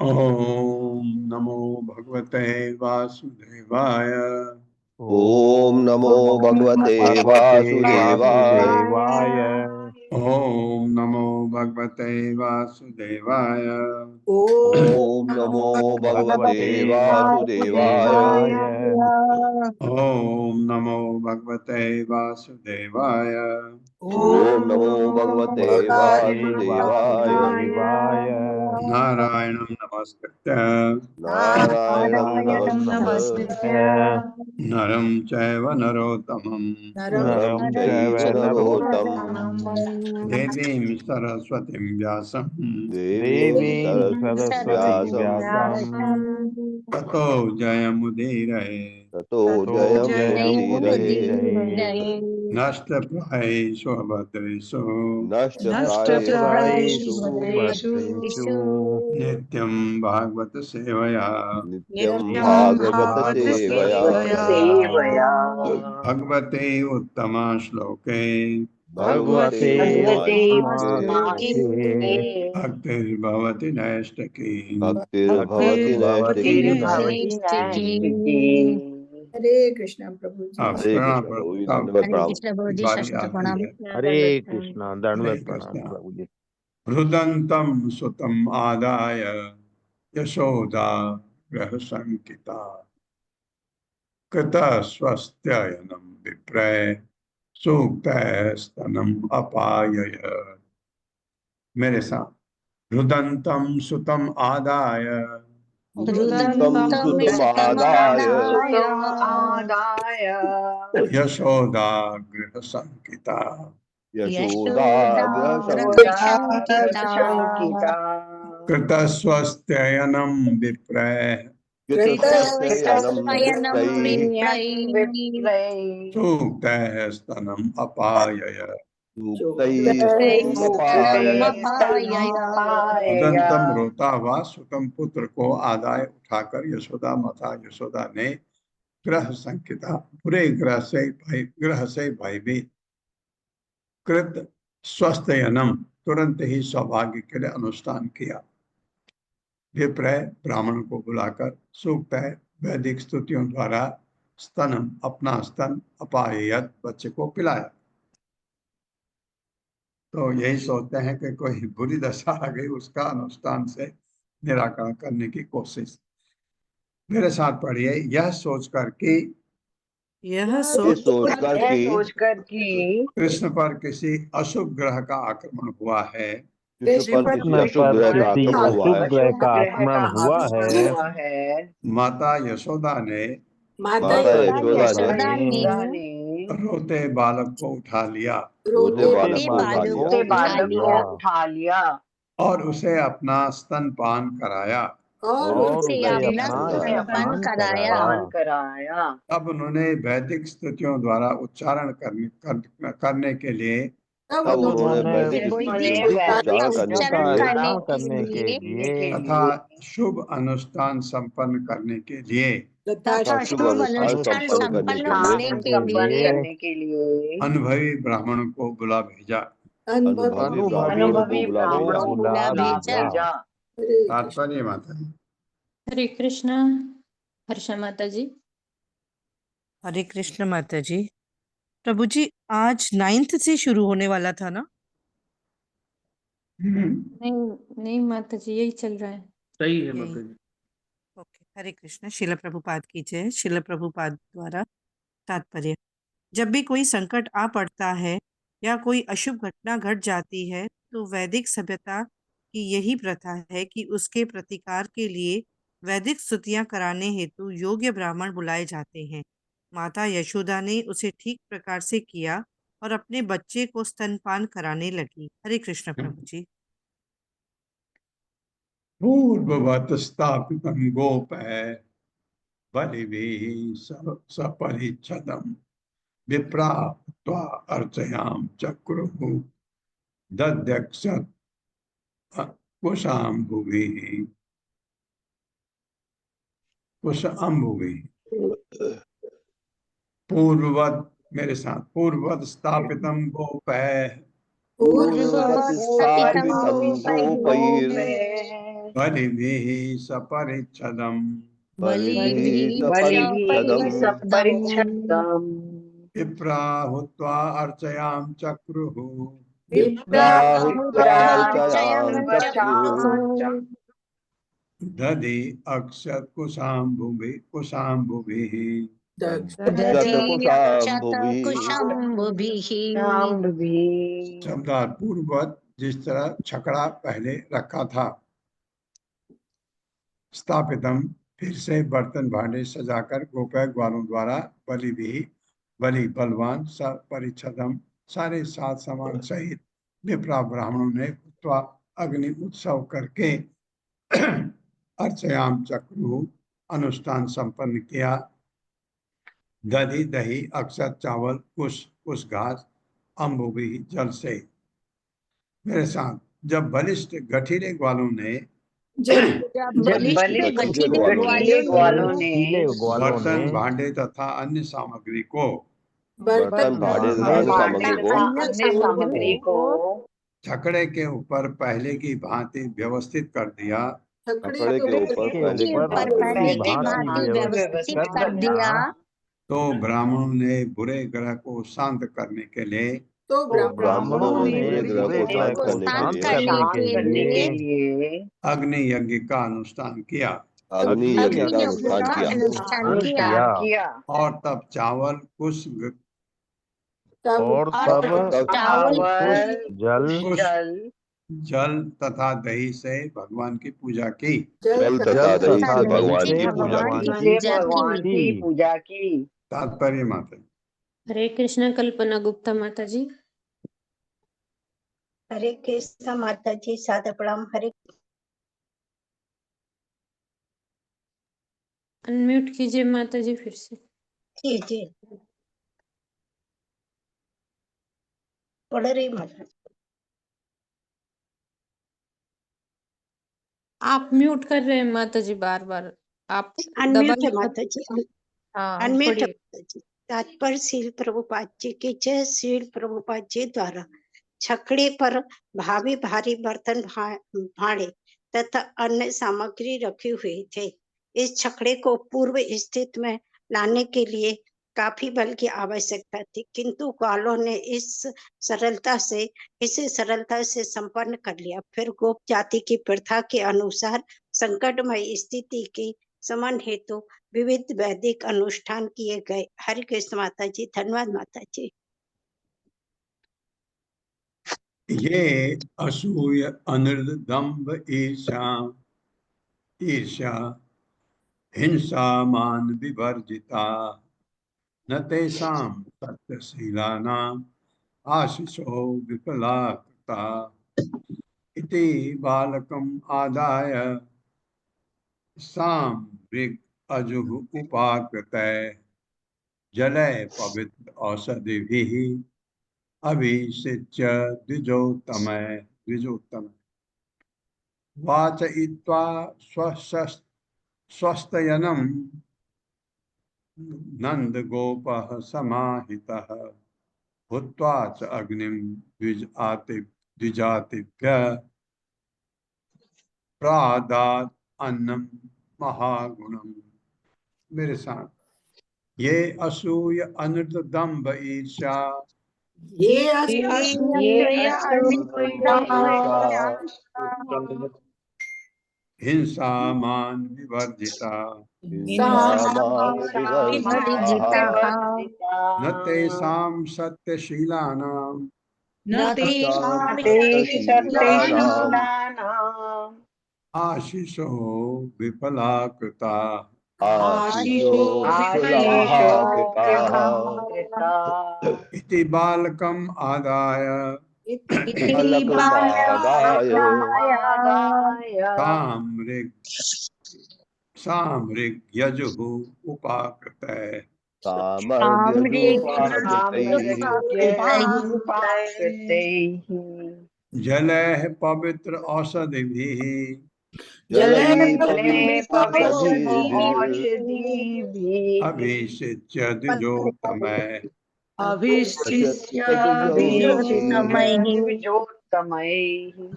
ओम नमो भगवते वासुदेवाय। ओम नमो भगवते वासुदेवाय। ओम नमो भगवते वासुदेवाय। ओम नमो भगवते वासुदेवाय। ओम नमो भगवते वासुदेवाय। ओम नमो भगवते वासुदेवाय। नारायणं नमस्कृत्य नारायणं नमस्कृत्य नरं चैव नरोत्तमं नरं चैव नरोत्तमं देवीं सरस्वतीं व्यासं देवीं सरस्वतीं व्यासं ततो जयमुदीरये ततो जयमुदीरये नष्टप्रायेषु भद्रेषु नष्टप्रायेषु भद्रेषु नित्यं भागवत सेवया नित्यं भागवत सेवया भगवते उत्तमा श्लोके भगवते भगवते भक्तिर्भवति नैष्टकी भक्तिर्भवति नैष्टिकी। हरे कृष्ण प्रभु जी। अब हरे प्रणाम कृष्ण प्रभु जी, प्रभु दंडवत प्रणाम। प्रभु जी बारी शस्त्र आती प्रणाम। है हरे कृष्ण हरे दंडवत प्रणाम कृष्ण प्रभु जी। रुदन्तं सुतं आदाय यशोदा ग्रह संकिता कृतस्वस्त्ययनं विप्रय सूक्तस्तनम् अपायय। मेरे साथ रुदन्तं सुतं आदाय रुदन्तं सुतमादाय यशोदा गृह संकिता यशोदाग्रशङ्किता कृतस्वस्त्ययनं विप्रय कृतस्वस्त्ययनं विप्रैः सूक्तस्तनम् अपायय। सूक्तैस्तनमुपायय। रुदंतम रोता हुआ सुतम पुत्र को आदाय उठाकर यशोदा माता यशोदा ने ग्रह संकिता पूरे ग्रह से भयभीत कृत स्वस्थयनम तुरंत ही सौभाग्य के लिए अनुष्ठान किया। विप्रय ब्राह्मण को बुलाकर सूक्त है वैदिक स्तुतियों द्वारा स्तनम अपना स्तन अपायत बच्चे को पिलाया। तो यही सोचते हैं कि कोई बुरी दशा आ गई उसका अनुष्ठान से निराकरण करने की कोशिश। मेरे साथ पढ़िए यह सोचकर कि सोचकर कि कृष्ण पर किसी अशुभ ग्रह का आक्रमण हुआ है कृष्ण पर किसी अशुभ ग्रह का आक्रमण हुआ है। माता यशोदा ने माता यशोदा ने रोते बालक को उठा लिया रोते बालक को उठा लिया और उसे अपना स्तनपान कराया। और उसे अपना स्तनपान कराया। अब उन्होंने वैदिक स्तुतियों द्वारा उच्चारण करने के लिए तथा शुभ अनुष्ठान संपन्न करने के लिए अनुभवी ब्राह्मण को बुला भेजा। अनुभवी ब्राह्मणों को बुला भेजा। तात्पर्य माता जी। हरे कृष्ण हर्षा माता जी। हरे कृष्ण माता जी। प्रभु जी आज 9th से शुरू होने वाला था ना? नहीं नहीं माता जी यही चल रहा है। सही है माता जी। ओके, हरे कृष्ण। शिल प्रभुपाद की जय। शिल प्रभुपाद द्वारा तात्पर्य। जब भी कोई संकट आ पड़ता है या कोई अशुभ घटना घट जाती है तो वैदिक सभ्यता की यही प्रथा है कि उसके प्रतिकार के लिए वैदिक स्तुतियां कराने हेतु योग्य ब्राह्मण बुलाए जाते हैं। माता यशोदा ने उसे ठीक प्रकार से किया और अपने बच्चे को स्तनपान कराने लगी। हरे कृष्ण प्रभु जी। पूर्ववत स्थापितं गोपै बलिभिः सपरिच्छदम् विप्राप्त्वा अर्चयां चक्रुः दध्यक्षत कुशाम्भुभिः पूर्ववत मेरे साथ पूर्ववत स्थापितं गोपै बलिभिः सपरिच्छदम् विप्राहुत्वा अर्चयां चक्रुः दधि अक्षत कुशाम्भुभिः शब्दार्थ पूर्ववत जिस तरह छकड़ा पहले रखा था स्थापितम, फिर से बर्तन भांडे सजाकर गोपय ग्वालों द्वारा बलि बलवान परिच्छदम सारे 7 सामान सहित विप्रा ब्राह्मणों ने उत्वा अग्नि उत्सव करके अर्चयाम चक्रु अनुष्ठान संपन्न किया। दधि दही अक्षत चावल कुश घास अम्बुबी जल से। मेरे साथ जब बलिष्ठ गठीले ग्वालों ने जब गठीले ग्वालों ने बर्तन भांडे तथा अन्य सामग्री को बर्तन भांडे तथा अन्य सामग्री को छकड़े के ऊपर पहले की भांति व्यवस्थित कर दिया, छकड़े के ऊपर पहले की भांति व्यवस्थित कर दिया, तो ब्राह्मणों ने बुरे ग्रह को शांत करने के लिए ब्राह्मणों ने बुरे ग्रह को शांत करने के लिए अग्नि यज्ञ का अनुष्ठान किया। अग्नि यज्ञ का अनुष्ठान किया और तब चावल कुश और तब चावल जल तथा दही से भगवान की पूजा की। जल तथा दही से भगवान की पूजा की। तात्पर्य माता। हरे कृष्ण कल्पना गुप्ता माता जी। हरे कृष्ण माता जी, सादर प्रणाम। हरे अनम्यूट कीजिए माता जी फिर से। जी जी, पढ़ रही माता। आप म्यूट कर रहे हैं माता जी बार बार। आप अनम्यूट है माता जी, हाँ अनम्यूट है पढ़िए। माता जी। तात्पर्य श्रील प्रभुपाद जी की जय। श्रील प्रभुपाद जी द्वारा छकड़े पर भारी भारी बर्तन भांडे तथा अन्य सामग्री रखी हुई थे। इस छकड़े को पूर्व स्थिति में लाने के लिए काफी बल की आवश्यकता थी, किंतु ग्वालों ने इसे सरलता से संपन्न कर लिया। फिर गोप जाति की प्रथा के अनुसार संकटमय स्थिति के समन हेतु विविध वैदिक अनुष्ठान किए गए। हरे कृष्ण माता जी, धन्यवाद माता जी। ये असूय अनिर्दम्भ ईर्ष्या हिंसा मान विवर्जिता न तेषां सत्यशीलानाम् आशिषो विफलाकृता इति बालकम् आदाय साम्भृग अजुः उपाकृतय जलय पवित्र औषधिभिः अभिषिच्य द्विजोत्तम वाचयित्वा स्वस्तयनं नन्दगोपः समाहितः भूत्वा च अग्निं द्विजातिभ्यः प्रादात् अन्नं महागुणम्। मेरे साथ ये असूय अनिर्दम्भ ईर्ष्या हिंसा मान विवर्जिता न तेषां सत्यशीलानाम् आशीषो विफलाकृता इति बालकम् आदाय सामृग यजुः उपाकृतय जलैः पवित्र औषधिभिः अभिषिच्य द्विजोत्तमैः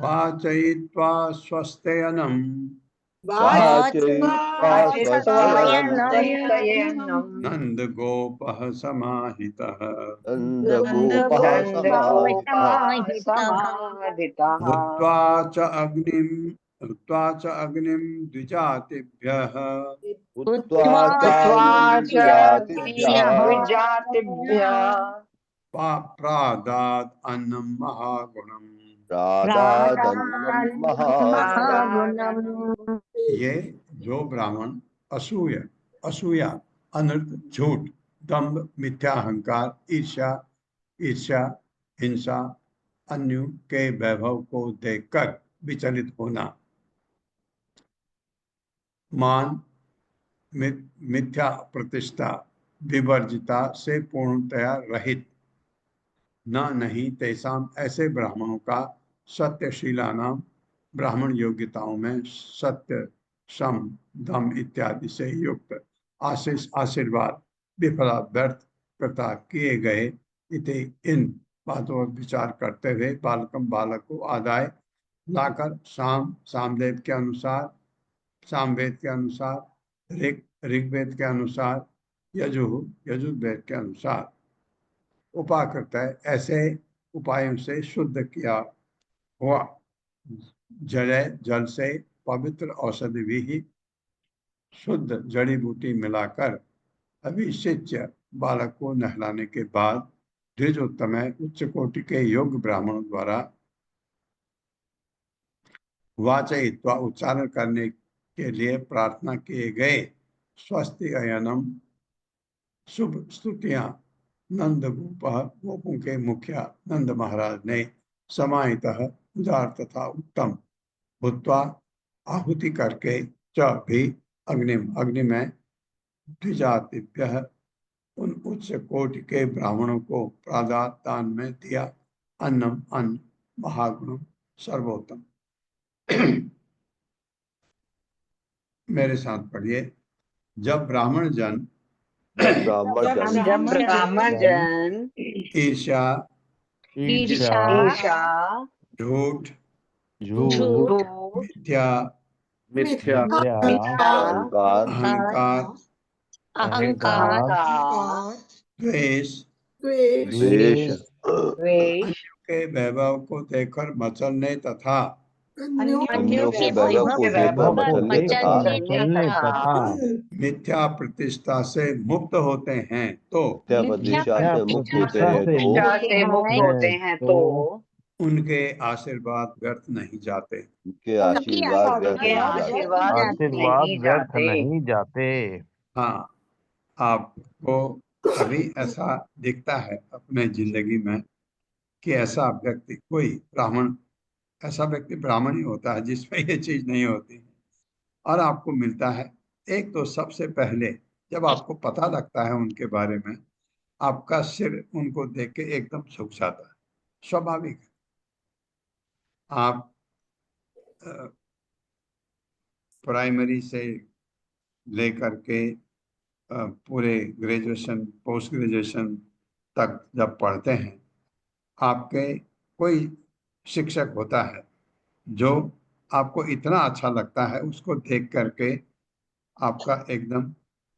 वाचयित्वा स्वस्त्ययनं नन्दगोपः समाहितः भूत्वा च अग्निं द्विजातिभ्यः प्रादात् अन्नं महागुणम्। ये जो ब्राह्मण असूय असूया अनर्थ झूठ दंभ मिथ्या अहंकार ईर्ष्या ईर्ष्या हिंसा अन्यों के वैभव को देखकर विचलित होना मान मिथ्या प्रतिष्ठा विवर्जिता से पूर्णतया रहित न नहीं तेसाम ऐसे ब्राह्मणों का सत्यशीला नाम ब्राह्मण योग्यताओं में सत्य सम दम इत्यादि से युक्त आशीष आशीर्वाद विफला व्यर्थ कृता किए गए इति इन बातों पर विचार करते हुए बालकम बालक को आदाय लाकर सामवेद के अनुसार सामवेद के अनुसार ऋग्वेद के अनुसार यजुर्वेद के अनुसार उपाकृत है ऐसे उपायों से शुद्ध किया हुआ जल से पवित्र औषधि भी शुद्ध जड़ी बूटी मिलाकर अभिषिच्य बालक को नहलाने के बाद द्विजोत्तम उच्च कोटि के योग्य ब्राह्मणों द्वारा वाचयित्वा उच्चारण करने के लिए प्रार्थना किए गए स्वस्ति अयनम शुभ स्तुतियां नंद गोपों के मुखिया नंद महाराज ने समाहितः उदार तथा उत्तम भूत्वा आहुति करके च भी अग्नि में द्विजातिभ्य उन उच्च कोटि के ब्राह्मणों को प्रादात दान में दिया अन्नम अन्न महागुणम सर्वोत्तम। मेरे साथ पढ़िए। जब ब्राह्मण जन ईर्ष्या झूठ मिथ्या अहंकार द्वेष के वैभव को देखकर मचलने तथा अन्यों के वैभव को देखकर मचलने तथा मिथ्या प्रतिष्ठा से मुक्त होते हैं तो उनके आशीर्वाद व्यर्थ नहीं जाते। आशीर्वाद व्यर्थ नहीं जाते। हाँ, आपको कभी ऐसा दिखता है अपने जिंदगी में कि ऐसा व्यक्ति कोई ब्राह्मण ऐसा व्यक्ति ब्राह्मण ही होता है जिसमें ये चीज नहीं होती और आपको मिलता है। एक तो सबसे पहले जब आपको पता लगता है उनके बारे में आपका सिर उनको देख के एकदम झुक जाता है, स्वाभाविक है। आप प्राइमरी से लेकर के पूरे ग्रेजुएशन पोस्ट ग्रेजुएशन तक जब पढ़ते हैं आपके कोई शिक्षक होता है जो आपको इतना अच्छा लगता है उसको देख करके आपका एकदम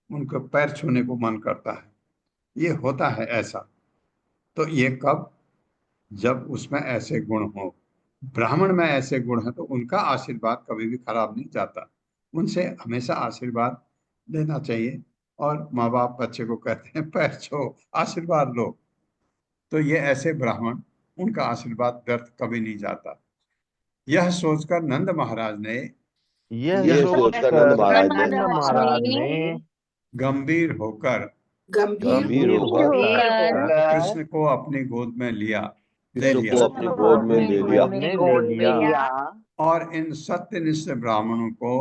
उनको पैर छूने को मन करता है। ये होता है ऐसा। तो ये कब? जब उसमें ऐसे गुण हो। ब्राह्मण में ऐसे गुण है तो उनका आशीर्वाद कभी भी खराब नहीं जाता। उनसे हमेशा आशीर्वाद लेना चाहिए और माँ बाप बच्चे को कहते हैं पैर छो आशीर्वाद लो। तो ये ऐसे ब्राह्मण उनका आशीर्वाद व्यर्थ कभी नहीं जाता। यह सोचकर नंद महाराज ने गंभीर होकर कृष्ण को अपनी गोद में ले लिया और इन सत्यनिष्ठ ब्राह्मणों को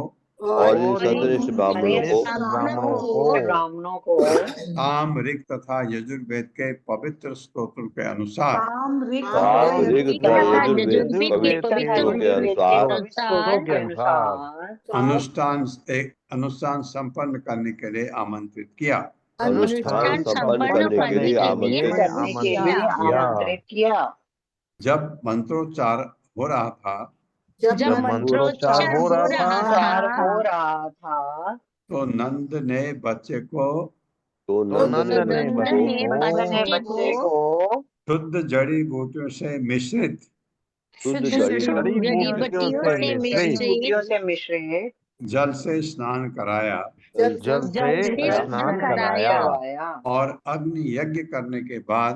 साम ऋग तथा यजुर्वेद के पवित्र स्तोत्र के अनुसार अनुष्ठान संपन्न करने के लिए आमंत्रित किया। जब मंत्रोच्चार हो रहा था तो नंद ने बच्चे को शुद्ध जड़ी बूटियों से मिश्रित जल से स्नान कराया और अग्नि यज्ञ करने के बाद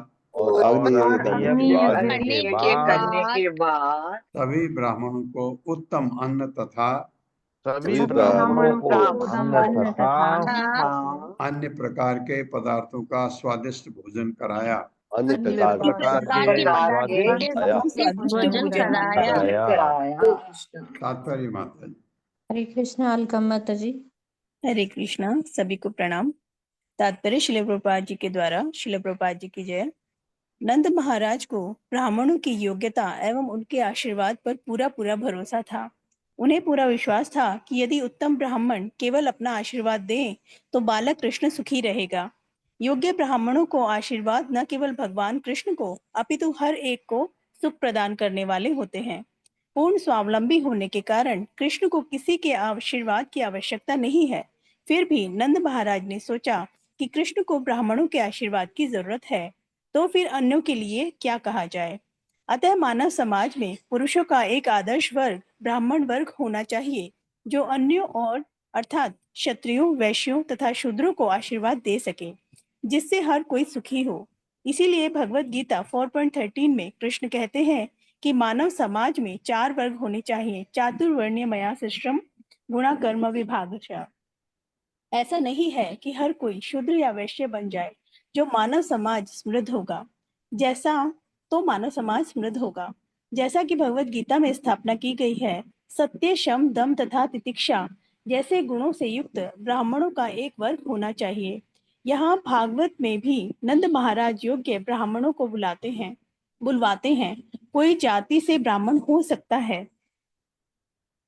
सभी ब्राह्मणों को उत्तम अन्न तथा सभी ब्राह्मणों ब्राह्मणों को को अन्न अन्न तथा अन्य प्रकार के पदार्थों का स्वादिष्ट भोजन कराया। अन्य प्रकार प्रकार के स्वादिष्ट भोजन कराया। तात्पर्य माता जी। हरे कृष्णा अलकम माता जी। हरे कृष्णा, सभी को प्रणाम। तात्पर्य शिल प्रभुपाद जी के द्वारा। शिल प्रभुपाद जी की जय। नंद महाराज को ब्राह्मणों की योग्यता एवं उनके आशीर्वाद पर पूरा पूरा भरोसा था। उन्हें पूरा विश्वास था कि यदि उत्तम ब्राह्मण केवल अपना आशीर्वाद दें तो बालक कृष्ण सुखी रहेगा। योग्य ब्राह्मणों को आशीर्वाद न केवल भगवान कृष्ण को अपितु हर एक को सुख प्रदान करने वाले होते हैं। पूर्ण स्वावलंबी होने के कारण कृष्ण को किसी के आशीर्वाद की आवश्यकता नहीं है। फिर भी नंद महाराज ने सोचा कि कृष्ण को ब्राह्मणों के आशीर्वाद की जरूरत है, तो फिर अन्यों के लिए क्या कहा जाए। अतः मानव समाज में पुरुषों का एक आदर्श वर्ग ब्राह्मण वर्ग होना चाहिए, जो अन्यों और अर्थात क्षत्रियों, वैश्यों तथा शूद्रों को आशीर्वाद दे सके, जिससे हर कोई सुखी हो। इसीलिए भगवत गीता 4.13 में कृष्ण कहते हैं कि मानव समाज में 4 वर्ग होने चाहिए, चातुर्वर्ण्य मया सृष्टम गुणा कर्म विभागशः। ऐसा नहीं है कि हर कोई शूद्र या वैश्य बन जाए। जो मानव समाज समृद्ध होगा, जैसा कि भगवत गीता में स्थापना की गई है, सत्य, शम, दम तथा तितिक्षा जैसे गुणों से युक्त ब्राह्मणों का एक वर्ग होना चाहिए। यहाँ भागवत में भी नंद महाराज योग्य ब्राह्मणों को बुलवाते हैं। कोई जाति से ब्राह्मण हो सकता है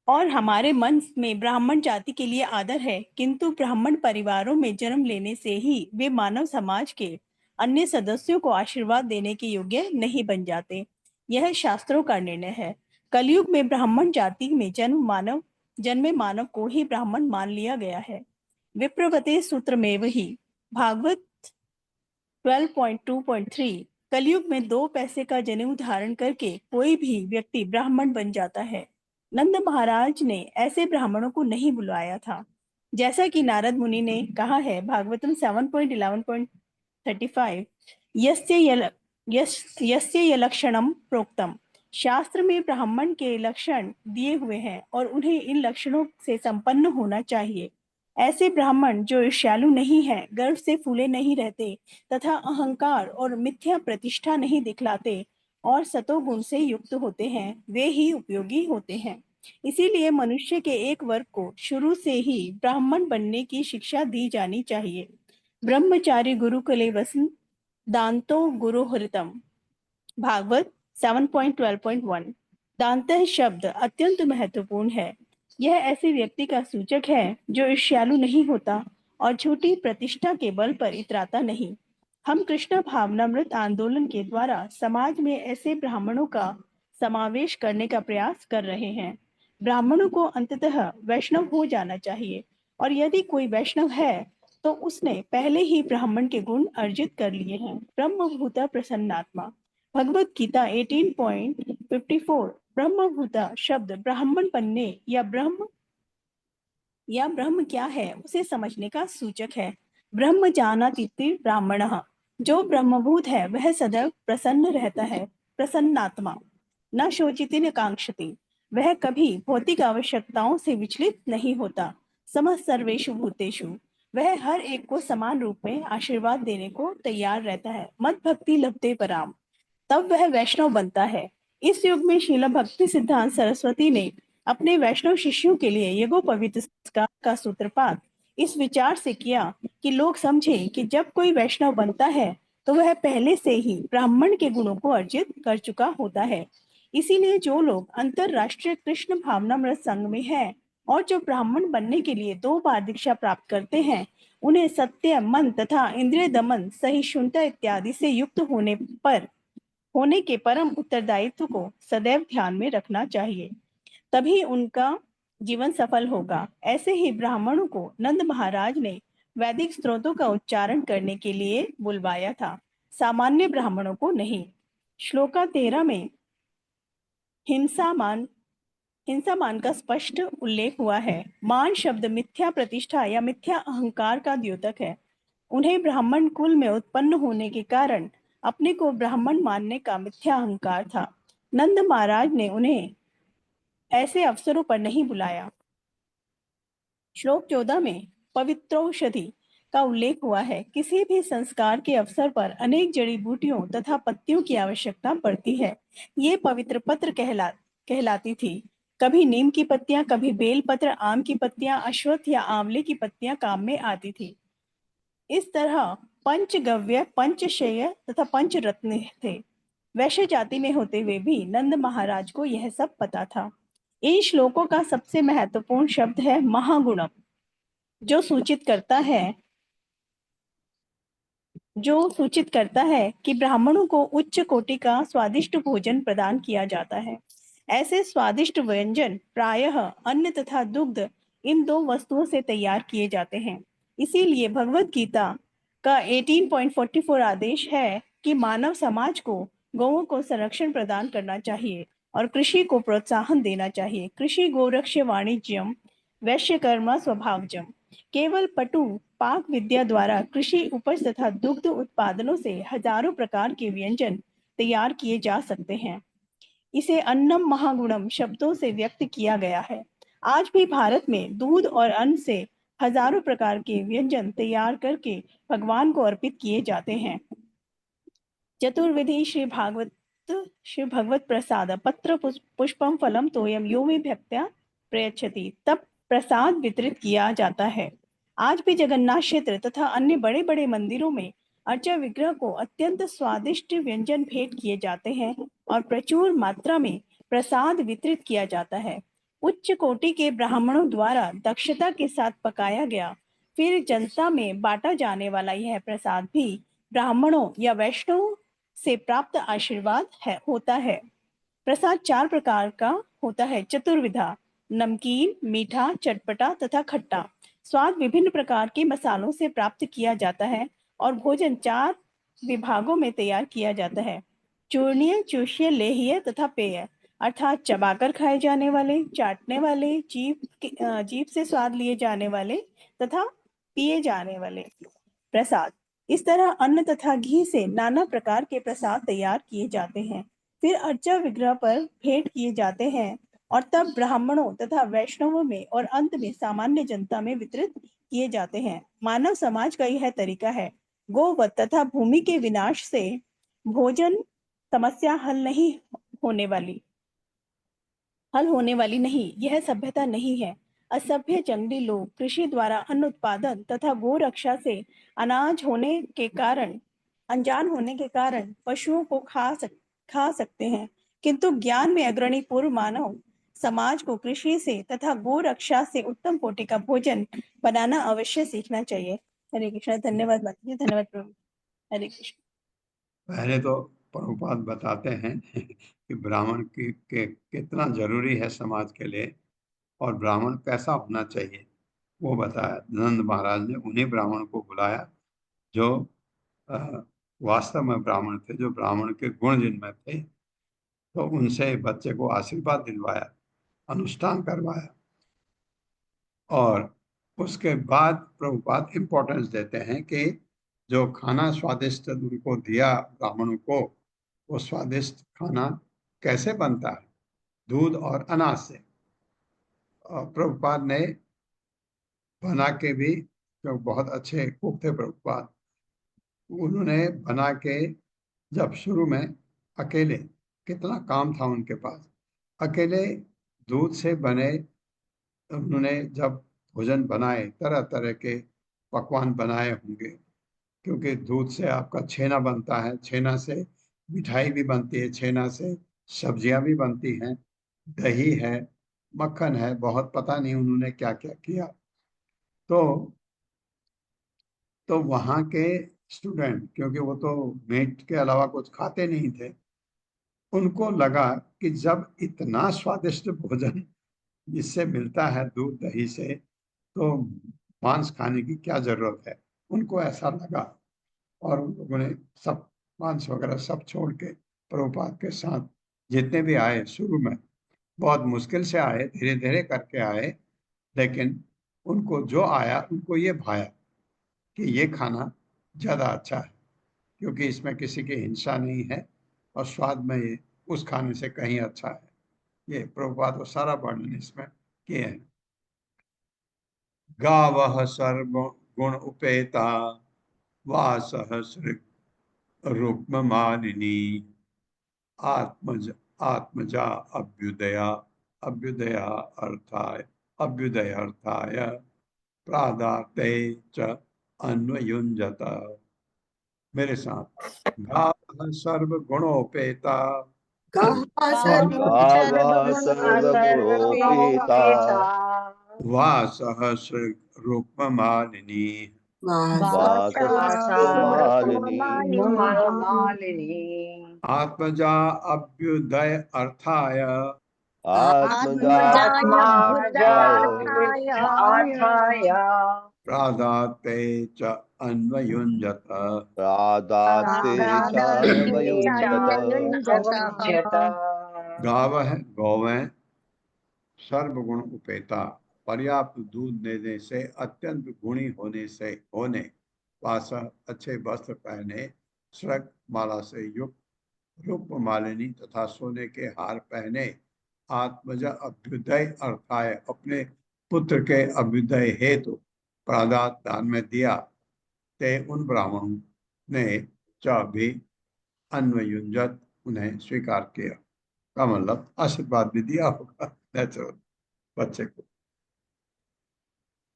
और हमारे मन में ब्राह्मण जाति के लिए आदर है, किंतु ब्राह्मण परिवारों में जन्म लेने से ही वे मानव समाज के अन्य सदस्यों को आशीर्वाद देने के योग्य नहीं बन जाते। यह शास्त्रों का निर्णय है। कलयुग में ब्राह्मण जाति में जन्मे मानव को ही ब्राह्मण मान लिया गया है। विप्रवते सूत्र में वही भागवत 12.2.3 कलयुग में 2 पैसे का जनेऊ धारण करके कोई भी व्यक्ति ब्राह्मण बन जाता है। नंद महाराज ने ऐसे ब्राह्मणों को नहीं बुलाया था। जैसा कि नारद मुनि ने कहा है भागवतम 7.11.35 यस्य लक्षणम प्रोक्तम। शास्त्र में ब्राह्मण के लक्षण दिए हुए हैं और उन्हें इन लक्षणों से संपन्न होना चाहिए। ऐसे ब्राह्मण जो ईर्ष्यालु नहीं है, गर्व से फूले नहीं रहते तथा अहंकार और मिथ्या प्रतिष्ठा नहीं दिखलाते और सतोगुण से युक्त होते हैं, वे ही उपयोगी होते हैं। इसीलिए मनुष्य के एक वर्ग को शुरू से ही ब्राह्मण बनने की शिक्षा दी जानी चाहिए। ब्रह्मचारी गुरुकुले वसन दांतो गुरुहृतम। भागवत 7.12.1। दांतः शब्द अत्यंत महत्वपूर्ण है। यह ऐसे व्यक्ति का सूचक है जो ईर्ष्यालु नहीं होता और छोटी प्रतिष्ठा के बल पर इतराता नहीं। हम कृष्ण भावनामृत आंदोलन के द्वारा समाज में ऐसे ब्राह्मणों का समावेश करने का प्रयास कर रहे हैं। ब्राह्मणों को अंततः वैष्णव हो जाना चाहिए, और यदि कोई वैष्णव है तो उसने पहले ही ब्राह्मण के गुण अर्जित कर लिए हैं। ब्रह्मभूता प्रसन्नात्मा। भगवत गीता 18.54। ब्रह्मभूता शब्द ब्राह्मण बनने या ब्रह्म क्या है उसे समझने का सूचक है। ब्रह्म जानातीति ब्राह्मणः। जो ब्रह्मभूत है वह सदैव प्रसन्न रहता है। प्रसन्नात्मा। न शोचिति न कांक्षति। वह कभी भौतिक आवश्यकताओं से विचलित नहीं होता। समः सर्वेषु भूतेषु। वह हर एक को समान रूप में आशीर्वाद देने को तैयार रहता है। मद भक्ति लभते पराम। तब वह वैष्णव बनता है। इस युग में शीला भक्ति सिद्धांत सरस्वती ने अपने वैष्णव शिष्यों के लिए यज्ञोपवीत संस्कार का सूत्रपात इस विचार से किया कि लोग समझें कि जब कोई वैष्णव बनता है तो वह पहले से ही ब्राह्मण के गुणों को अर्जित कर चुका होता है। इसीलिए जो लोग अंतरराष्ट्रीय कृष्ण भावनामृत संघ में हैं और जो ब्राह्मण बनने के लिए 2 बार दीक्षा प्राप्त करते हैं, उन्हें सत्य, मन तथा इंद्रिय दमन, सहिष्णुता इत्यादि से युक्त होने के परम उत्तरदायित्व को सदैव ध्यान में रखना चाहिए, तभी उनका जीवन सफल होगा। ऐसे ही ब्राह्मणों को नंद महाराज ने वैदिक स्त्रोतों का उच्चारण करने के लिए बुलवाया था, सामान्य ब्राह्मणों को नहीं। श्लोका 13 में हिंसा मान का स्पष्ट उल्लेख हुआ है। मान शब्द मिथ्या प्रतिष्ठा या मिथ्या अहंकार का द्योतक है। उन्हें ब्राह्मण कुल में उत्पन्न होने के कारण अपने को ब्राह्मण मानने का मिथ्या अहंकार था। नंद महाराज ने उन्हें ऐसे अवसरों पर नहीं बुलाया। श्लोक 14 में पवित्रौषधि का उल्लेख हुआ है। किसी भी संस्कार के अवसर पर अनेक जड़ी बूटियों तथा पत्तियों की आवश्यकता पड़ती है। ये पवित्र पत्र कहलाती थी। कभी नीम की पत्तियां, कभी बेल पत्र, आम की पत्तियां, अश्वत्थ या आंवले की पत्तियां काम में आती थी। इस तरह पंचगव्य, पंचशेय तथा पंचरत्न थे। वैश्य जाति में होते हुए भी नंद महाराज को यह सब पता था। इन श्लोकों का सबसे महत्वपूर्ण शब्द है महागुणम, जो सूचित करता है कि ब्राह्मणों को उच्च कोटि का स्वादिष्ट भोजन प्रदान किया जाता है। ऐसे स्वादिष्ट व्यंजन प्रायः अन्न तथा दुग्ध, इन दो वस्तुओं से तैयार किए जाते हैं। इसीलिए भगवत गीता का 18.44 आदेश है कि मानव समाज को गौओं को संरक्षण प्रदान करना चाहिए और कृषि को प्रोत्साहन देना चाहिए। कृषि गोरक्ष वाणिज्यम वैश्य कर्म स्वभावजम। केवल पटु पाक विद्या द्वारा कृषि उपज तथा दुग्ध उत्पादनों से हजारों प्रकार के व्यंजन तैयार किए जा सकते हैं। इसे अन्नम महागुणम शब्दों से व्यक्त किया गया है। आज भी भारत में दूध और अन्न से हजारों प्रकार के व्यंजन तैयार करके भगवान को अर्पित किए जाते हैं। चतुर्विधि श्री भगवत प्रसाद पत्र पुष्पम फलम तोयम यो मे भक्त्या प्रयच्छति, तब प्रसाद वितरित किया जाता है। आज भी जगन्नाथ क्षेत्र तथा अन्य बड़े बड़े मंदिरों में अर्चा विग्रह को अत्यंत स्वादिष्ट व्यंजन भेंट किए जाते हैं और प्रचुर मात्रा में प्रसाद वितरित किया जाता है। उच्च कोटि के ब्राह्मणों द्वारा दक्षता के साथ पकाया गया, फिर जनता में बांटा जाने वाला यह प्रसाद भी ब्राह्मणों या वैष्णवों से प्राप्त आशीर्वाद होता है। प्रसाद 4 प्रकार का होता है। चतुर्विधा: नमकीन, मीठा, चटपटा तथा खट्टा। स्वाद विभिन्न प्रकार के मसालों से प्राप्त किया जाता है और भोजन 4 विभागों में तैयार किया जाता है: चूर्णीय, चूष्य, लेह्य तथा पेय। अर्थात चबाकर खाए जाने वाले, चाटने वाले, जीभ से स्वाद लिए जाने वाले तथा पिए जाने वाले प्रसाद। इस तरह अन्न तथा घी से नाना प्रकार के प्रसाद तैयार किए जाते हैं, फिर अर्चा विग्रह पर भेंट किए जाते हैं और तब ब्राह्मणों तथा वैष्णवों में और अंत में सामान्य जनता में वितरित किए जाते हैं। मानव समाज का यह तरीका है। गोवध तथा भूमि के विनाश से भोजन समस्या हल होने वाली नहीं, यह सभ्यता नहीं है। असभ्य जंगली लोग कृषि द्वारा अन्न उत्पादन तथा गो रक्षा से अनजान होने के कारण पशुओं को खा सकते हैं, किंतु ज्ञान में अग्रणी पूर्व मानव समाज को कृषि से तथा गो रक्षा से उत्तम कोटि का भोजन बनाना अवश्य सीखना चाहिए। हरे कृष्ण। धन्यवाद माता जी, धन्यवाद प्रभु। हरे कृष्ण। पहले तो प्रभुपाद बताते हैं कि ब्राह्मण के कितना जरूरी है समाज के लिए और ब्राह्मण कैसा होना चाहिए, वो बताया। नंद महाराज ने उन्हीं ब्राह्मण को बुलाया जो वास्तव में ब्राह्मण थे, जो ब्राह्मण के गुण जिनमें थे, तो उनसे बच्चे को आशीर्वाद दिलवाया, अनुष्ठान करवाया और उसके बाद प्रभुपाद इम्पोर्टेंस देते हैं कि जो खाना स्वादिष्ट उनको दिया ब्राह्मणों को, वो स्वादिष्ट खाना कैसे बनता है, दूध और अनाज से। और प्रभुपाद ने बना के भी, जो बहुत अच्छे कुक थे प्रभुपाद, उन्होंने बना के जब शुरू में अकेले, कितना काम था उनके पास, अकेले दूध से बने उन्होंने जब भोजन बनाए, तरह तरह के पकवान बनाए होंगे, क्योंकि दूध से आपका छेना बनता है, छेना से मिठाई भी बनती है, छेना से सब्जियां भी बनती हैं, दही है, मक्खन है, बहुत पता नहीं उन्होंने क्या क्या किया। तो वहाँ के स्टूडेंट, क्योंकि वो तो मीट के अलावा कुछ खाते नहीं थे, उनको लगा कि जब इतना स्वादिष्ट भोजन इससे मिलता है, दूध दही से, तो मांस खाने की क्या जरूरत है। उनको ऐसा लगा और उन लोगों ने सब मांस वगैरह सब छोड़ के प्रभुपाद के साथ जितने भी आए, शुरू में बहुत मुश्किल से आए, धीरे धीरे करके आए, लेकिन उनको जो आया उनको ये भाया कि ये खाना ज़्यादा अच्छा है, क्योंकि इसमें किसी की हिंसा नहीं है और स्वाद में ये उस खाने से कहीं अच्छा है। ये प्रभुपाद को सारा वर्णन इसमें किए हैं। गावः सर्व गुण उपेता वासः रुक्म मालिनी आत्मजा अभ्युदय अर्थाय प्रादाते च अन्वयुञ्जत। मेरे साथ। गावः सर्व गुणोपेता गावः सर्वगुणोपेता वासः रुक्ममालिनी वासमालिनी आत्मजा अभ्युदय अर्थाय आत्मजाभ्युदयार्थाय प्रादाते च अन्वयुञ्जत। प्रादाते चान्वयुञ्जत। गावः गौवें सर्वगुण उपेता पर्याप्त दूध देने से अत्यंत गुणी होने वास अच्छे वस्त्र पहने श्रग माला से युक्त रूप मालिनी तथा सोने के हार पहने आत्मज अभ्युदय अर्थाय अपने पुत्र के अभ्युदय हेतु प्रादात दान में दिया ते उन ब्राह्मणों ने च भी अन्वयुंजत उन्हें स्वीकार किया। का मतलब आशीर्वाद भी दिया होगा नेचुरल बच्चे को।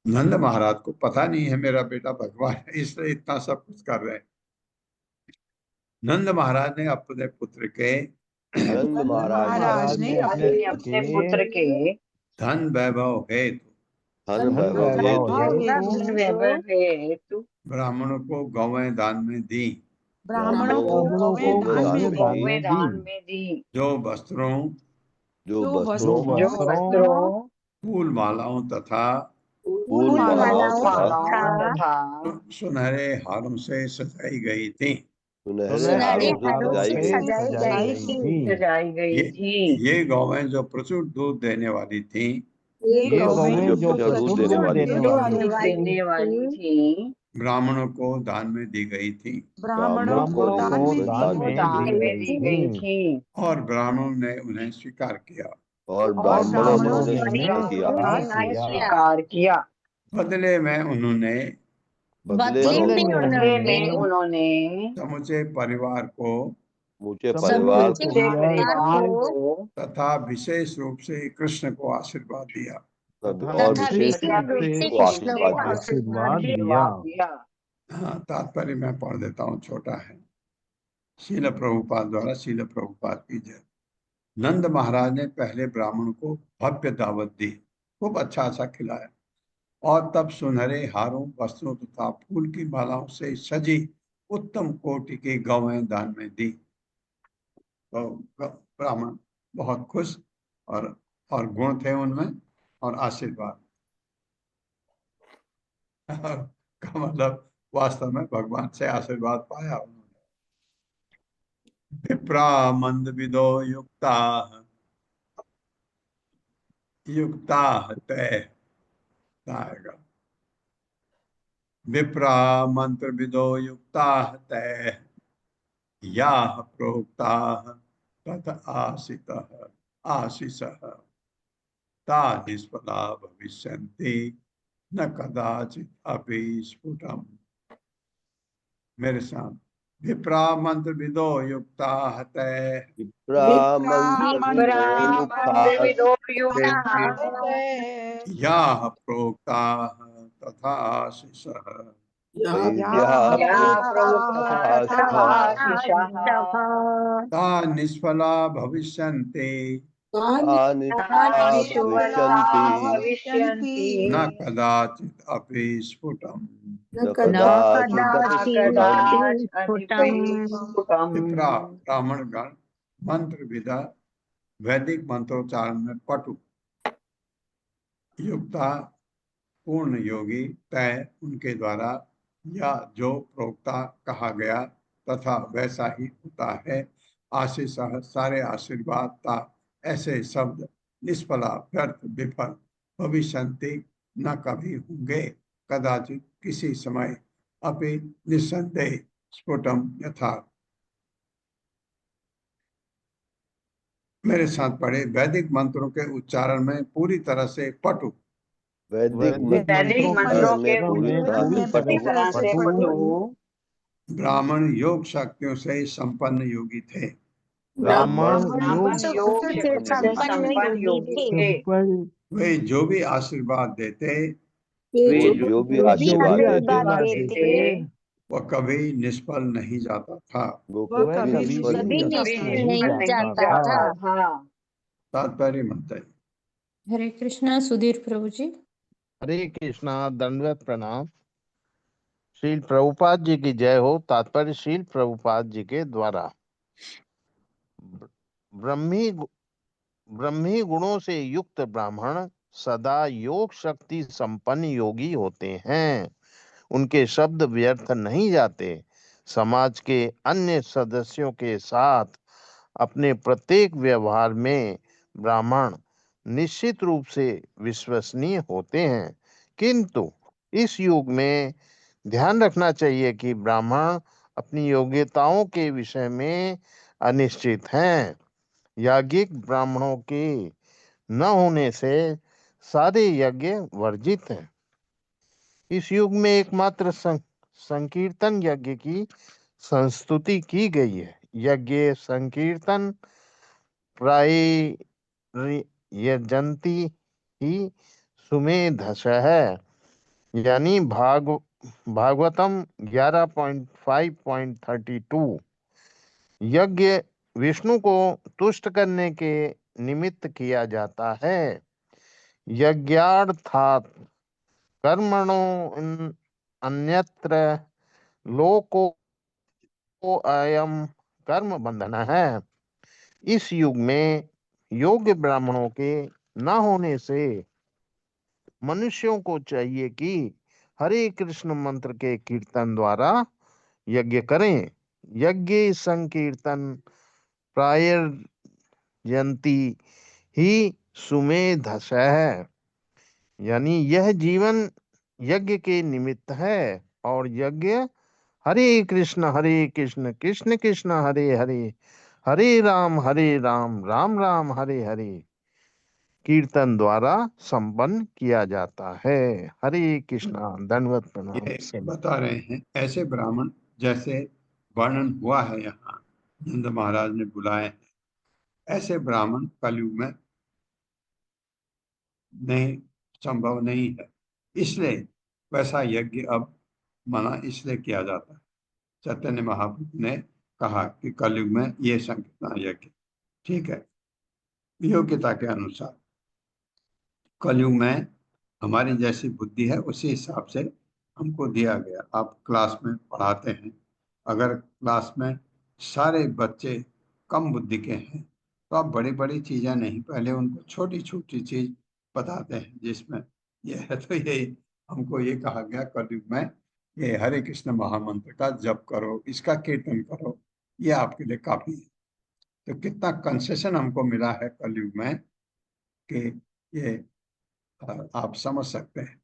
नंद महाराज को पता नहीं है मेरा बेटा भगवान है, इसलिए इतना सब कुछ कर रहे हैं। नंद महाराज ने अपने पुत्र के नंद महाराज ने अपने पुत्र के धन वैभव हेतु धन वैभव हेतु ब्राह्मणों को गौवें दान में दी। ब्राह्मणों को गौवें दान में दी। जो वस्त्रों फूल मालाओं तथा सुनहरे हारों से सजाई गई थी। सुनहरे हारों से सजाई गई थी। ये गौवें जो प्रचुर दूध देने वाली थी, ये गौवें जो प्रचुर दूध देने वाली थी ब्राह्मणों को दान में दी गई थी। ब्राह्मणों को दान में दी गई थी। और ब्राह्मणों ने उन्हें स्वीकार किया। और ब्राह्मणों ने उन्हें स्वीकार किया। बदले में उन्होंने समूचे परिवार को तथा विशेष रूप से कृष्ण को आशीर्वाद दिया। और विशेष रूप से आशीर्वाद दिया। हाँ, तात्पर्य मैं पढ़ देता हूँ, छोटा है। शील प्रभुपाद द्वारा शील प्रभुपाद की जय। नंद महाराज ने पहले ब्राह्मण को भव्य दावत दी, खूब अच्छा खिलाया और तब सुनहरे हारों वस्त्रों तथा फूल की मालाओं से सजी उत्तम कोटि की गौएं दान में दी। तो ब्राह्मण बहुत खुश और गुण थे उनमें और आशीर्वाद का मतलब वास्तव में भगवान से आशीर्वाद पाया उन्होंने। विप्रा मंद विदो युक्ता तय विप्रा मंत्र विदो युक्ता तय या प्रोक्ता तथ आशीष ता निष्फला भविष्यन्ति न कदाचित अपि स्फुटम। मेरे साथ। विप्रा मंत्र विदो युक्ता या प्रोक्ता तथा आशीष ता निष्फला भविष्यन्ति न कदाचित अपि स्फुटम। ब्राह्मण गण मंत्र विदा वैदिक मंत्रोच्चारण में पटु, युक्ता पूर्ण योगी, तय उनके द्वारा, या जो प्रोक्ता कहा गया तथा वैसा ही होता है, आशीष सारे आशीर्वाद ता ऐसे शब्द निष्फला व्यर्थ विफल भविष्यन्ति न कभी होंगे कदाचित किसी समय अपि निस्संदेह स्फुटम यथार्थ। मेरे साथ पढ़े। वैदिक मंत्रों के उच्चारण में पूरी तरह से पटु वैदिक वैदिक मंत्रों के पूरी में पूरी तरह से पटु ब्राह्मण योग शक्तियों से संपन्न योगी थे। ब्राह्मण योग शक्ति से संपन्न योगी थे। वे जो भी आशीर्वाद देते वो जो भी आशीर्वाद देते वह कभी निष्फल नहीं जाता था। वो कभी निष्फल नहीं जाता था। तात्पर्य माता जी। हरे कृष्णा सुधीर प्रभु जी। हरे कृष्णा, दंडवत प्रणाम। श्रील प्रभुपाद जी की जय हो। तात्पर्य श्रील प्रभुपाद जी के द्वारा ब्रह्मी गुणों से युक्त ब्राह्मण सदा योग शक्ति संपन्न योगी होते हैं। उनके शब्द व्यर्थ नहीं जाते। समाज के अन्य सदस्यों के साथ अपने प्रत्येक व्यवहार में ब्राह्मण निश्चित रूप से विश्वसनीय होते हैं, किंतु इस युग में ध्यान रखना चाहिए कि ब्राह्मण अपनी योग्यताओं के विषय में अनिश्चित हैं। याज्ञिक ब्राह्मणों के न होने से सारे यज्ञ वर्जित हैं। इस युग में एकमात्र संकीर्तन यज्ञ की संस्तुति की गई है। यज्ञ संकीर्तन प्राय यजंती ही सुमेधस है, यानी भागवतम 11.5.32। यज्ञ विष्णु को तुष्ट करने के निमित्त किया जाता है। यज्ञार्थात् कर्मणो अन्यत्र लोको अयम कर्म बंधन है। इस युग में योग्य ब्राह्मणों के न होने से मनुष्यों को चाहिए कि हरे कृष्ण मंत्र के कीर्तन द्वारा यज्ञ करें। यज्ञ संकीर्तन प्रायर्यंती ही सुमेधस है, यानी यह जीवन यज्ञ के निमित्त है। और यज्ञ हरे कृष्ण कृष्ण कृष्ण हरे हरे, हरे राम राम राम हरे हरे कीर्तन द्वारा संपन्न किया जाता है। हरे कृष्णा, दंडवत प्रणाम। ये बता रहे हैं ऐसे ब्राह्मण जैसे वर्णन हुआ है यहाँ नंद महाराज ने बुलाए हैं, ऐसे ब्राह्मण कलयुग में नहीं, संभव नहीं है। इसलिए वैसा यज्ञ अब मना इसलिए किया जाता है। चैतन्य महाप्रभु ने कहा कि कलयुग में ये संकीर्तन यज्ञ ठीक है, योग्यता के अनुसार। कलयुग में हमारी जैसी बुद्धि है उसी हिसाब से हमको दिया गया। आप क्लास में पढ़ाते हैं, अगर क्लास में सारे बच्चे कम बुद्धि के हैं तो आप बड़ी बड़ी चीजें नहीं, पहले उनको छोटी छोटी चीज बताते हैं जिसमें ये है। तो ये हमको ये कहा गया कलयुग में ये हरे कृष्ण महामंत्र का जप करो, इसका कीर्तन करो, ये आपके लिए काफी है। तो कितना कंसेशन हमको मिला है कलयुग में कि ये आप समझ सकते हैं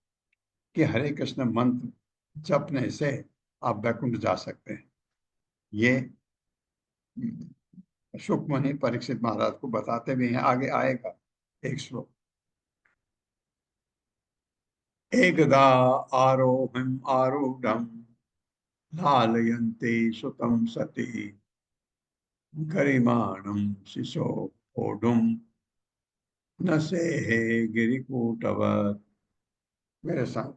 कि हरे कृष्ण मंत्र जपने से आप वैकुंठ जा सकते हैं। ये शुकमुनि परीक्षित महाराज को बताते भी हैं, आगे आएगा एक श्लोक। एकदा आरोहम आरूढ़म लालयन्ते सुतं सती गरिमाणं शिशो ओढुम न सेहे गिरिकूटवत्। मेरे साथ,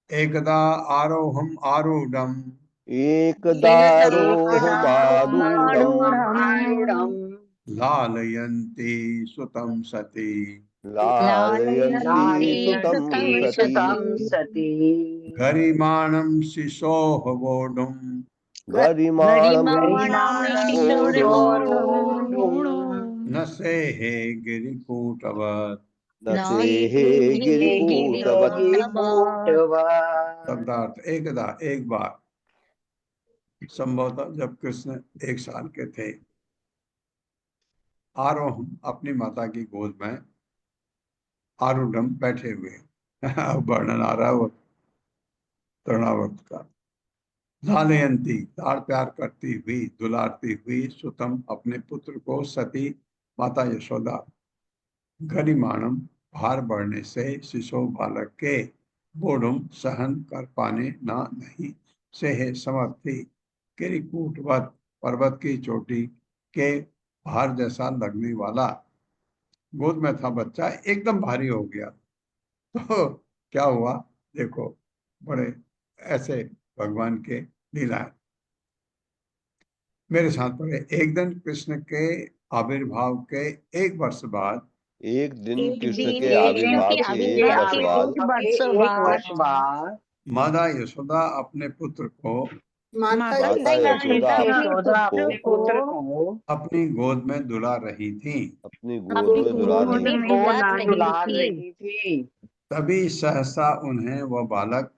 एकदा आरोहम आरूढ़म एकदारोहमारूढ़म् लालयन्ते सुतं सती लालयन्ती सुतं सती गरिमाणं शिशोः वोढुम् गरिमाणं न सेहे गिरिकूटवत्। न सेहे गिरिकूटवत्। शब्दार्थ, एकदा एक बार, संभवतः जब कृष्ण 1 साल के थे, आरोहम अपनी माता की गोद में, आरूढ़म बैठे हुए वर्णन आ रहा है वो तरुणावर्त का। लालयंती लाड़ प्यार करती हुई, दुलारती हुई, सुतम अपने पुत्र को, सती माता यशोदा, गरिमाणम भार बढ़ने से शिशु बालक के बोडुम सहन कर पाने न नहीं से समर्थी किरीकूटवत पर्वत की चोटी के भार जैसा लगने वाला गोद में था बच्चा एकदम भारी हो गया। तो क्या हुआ देखो, बड़े ऐसे भगवान के लीला है। मेरे साथ पढ़े। एक दिन कृष्ण के आविर्भाव के 1 वर्ष बाद एक दिन कृष्ण दिन के कृष्ण आविर्भाव के के 1 वर्ष बाद एक वर्ष बाद माता यशोदा अपने पुत्र को माता माता यशोदा अपने यशोदा पुत्र अपने को पुत्र को अपनी गोद में दुला रही थी। अपनी गोद में दुला गोद रही में दुलार रही थी। तभी सहसा उन्हें वह बालक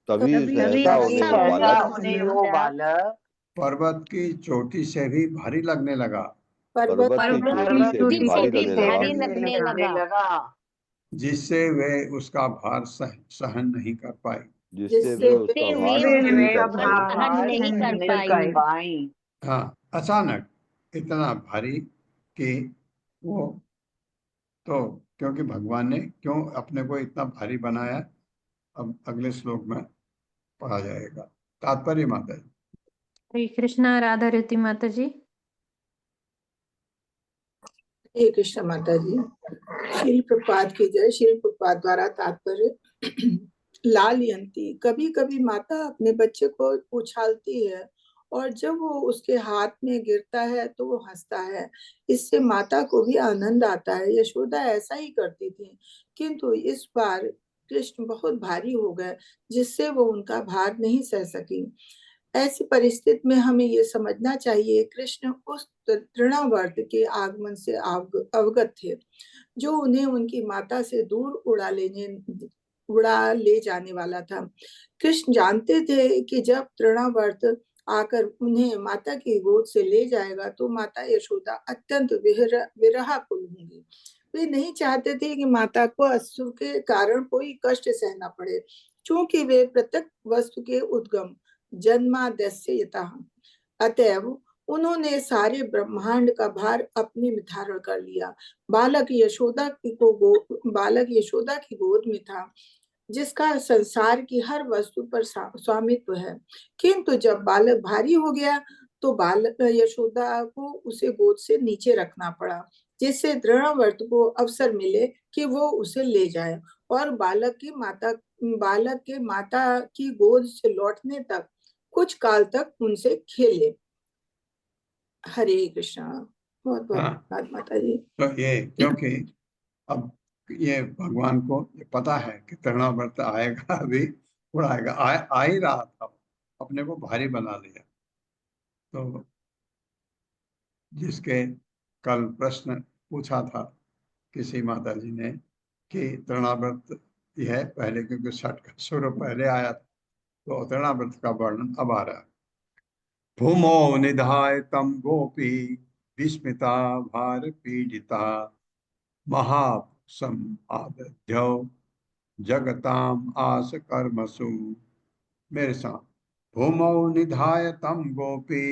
तभी तभी सहसा उन्हें वो सहसा बालक उन्हें वो बालक पर्वत की चोटी से भी भारी लगने लगा, पर्वत की चोटी से भी भारी लगने लगा, लगा जिससे वे उसका भार सहन नहीं कर पाई। जिससे वे उसका भार सहन नहीं कर पाए। नहीं कर पाई। हाँ, अचानक इतना भारी कि वो, तो क्योंकि भगवान ने क्यों अपने को इतना भारी बनाया, अब अगले श्लोक में पढ़ा जाएगा। तात्पर्य माता जी। हरे कृष्णा। राधा रति माता जी। हे कृष्ण माता जी। श्रील प्रपात की जय। श्रील प्रपात द्वारा तात्पर्य लाल यंती, कभी कभी माता अपने बच्चे को उछालती है और जब वो उसके हाथ में गिरता है तो वो हंसता है, इससे माता को भी आनंद आता है। यशोदा ऐसा ही करती थी, किंतु इस बार कृष्ण बहुत भारी हो गए जिससे वो उनका भार नहीं सह सकी। ऐसी परिस्थिति में हमें ये समझना चाहिए कृष्ण उस तृणावर्त के आगमन से अवगत थे जो उन्हें उनकी माता से दूर उड़ा ले जाने वाला था। कृष्ण जानते थे कि जब तृणावर्त आकर उन्हें माता की गोद से ले जाएगा तो माता यशोदा अत्यंत विरहाकुल होंगी। वे नहीं चाहते थे कि माता को अश्रु के कारण कोई कष्ट सहना पड़े, क्योंकि वे प्रत्येक वस्तु के उद्गम जन्माद्यस्यतः, अतएव उन्होंने सारे ब्रह्मांड का भार अपने में धारण कर लिया। बालक यशोदा की गोद में था, जिसका संसार की हर वस्तु पर स्वामित्व है। किंतु जब बालक भारी हो गया तो बालक यशोदा को उसे गोद से नीचे रखना पड़ा, जिससे तृणावर्त को अवसर मिले कि वो उसे ले जाए और बालक के माता की गोद से लौटने तक कुछ काल तक उनसे खेले। हरे कृष्णा। बहुत बहुत धन्यवाद माता जी। तो ये क्योंकि अब ये भगवान को ये पता है कि तृणावर्त आएगा, अभी उड़ाएगा, आ ही रहा था, अपने को भारी बना लिया। तो जिसके कल प्रश्न पूछा था किसी माता जी ने कि तृणावर्त यह पहले, क्योंकि छठ का शुरू पहले आया था, तो तृणावर्त का वर्णन अब आ रहा है। भूमो निधाय तम गोपी विस्मिता भार पीडिता महासम आदध्यो जगताम आस कर्मसु। मेरे साथ। भूमौ निधाय तम गोपी